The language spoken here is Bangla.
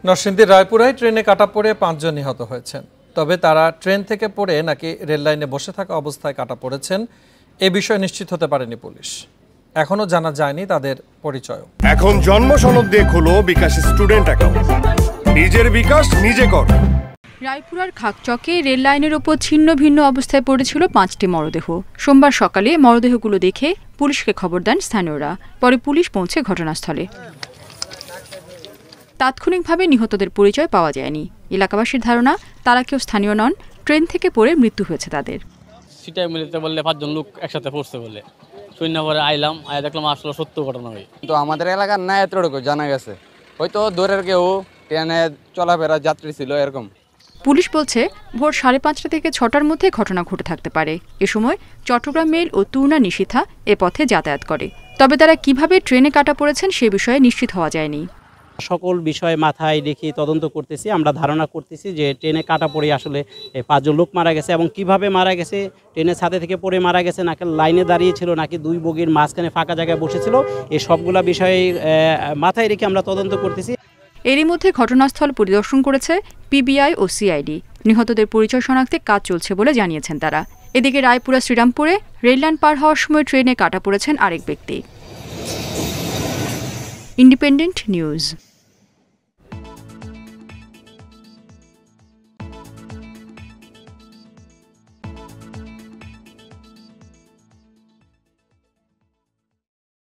নরসিংদীর রায়পুরায় ট্রেনে কাটা পড়ে 5 জন নিহত হয়েছেন। তবে তারা ট্রেন থেকে পড়ে নাকি রেল লাইনে বসে থাকা অবস্থায় কাটা পড়েছেন এ বিষয়ে নিশ্চিত হতে পারেনি পুলিশ। এখনো জানা যায়নি তাদের পরিচয়। এখন জন্ম সনদ দিয়ে খোলো বিকাশ স্টুডেন্ট অ্যাকাউন্ট। নিজের বিকাশ নিজে কর। রায়পুরার খাকচকে রেল লাইনের ওপর ছিন্ন ভিন্ন অবস্থায় পড়েছিল 5টি মরদেহ। সোমবার সকালে মরদেহগুলো দেখে পুলিশকে খবর দেন স্থানীয়রা। পরে পুলিশ পৌঁছে ঘটনাস্থলে। তাৎক্ষণিকভাবে নিহতদের পরিচয় পাওয়া যায়নি। এলাকাবাসীর ধারণা তারা কেউ স্থানীয় নন, ট্রেন থেকে পড়ে মৃত্যু হয়েছে তাদের। সিটাই মিলিতে বললে 5 জন লোক একসাথে পড়ছে বলে শূন্য পরে আইলাম, আয়া দেখলাম আসলে সত্য ঘটনা। কিন্তু আমাদের এলাকার না এতটুকু জানা গেছে, হয়তো দূরের কেউ ট্রেনে চলাফেরা যাত্রী ছিল এরকম। পুলিশ বলছে ভোর 5:30 থেকে 6টার মধ্যে ঘটনা ঘটে থাকতে পারে। এ সময় চট্টগ্রাম মেল ও তুর্না নিশিথা এ পথে যাতায়াত করে। তবে তারা কিভাবে ট্রেনে কাটা পড়েছেন সে বিষয়ে নিশ্চিত হওয়া যায়নি। সকল বিষয় মাথায় রেখে তদন্ত করতেছি। আমরা ধারণা করতেছি যে ট্রেনে কাটা পড়ে আসলে 5 জন লোক মারা গেছে এবং কিভাবে মারা গেছে, ট্রেনের ছাদে থেকে পড়ে মারা গেছে নাকি লাইনে দাঁড়িয়েছিল নাকি 2 বগির মাঝখানে ফাঁকা জায়গায় বসেছিল, এই সবগুলা বিষয়ে মাথায় রেখে আমরা তদন্ত করতেছি। এরই মধ্যে ঘটনাস্থল পরিদর্শন করেছে পিবিআই ও সিআইডি। নিহতদের পরিচয় শনাক্তে কাজ চলছে বলে জানিয়েছেন তারা। এদিকে রায়পুরা শ্রীরামপুরে রেললাইন পার হওয়ার সময় ট্রেনে কাটা পড়েছেন আরেক ব্যক্তি। Independent news.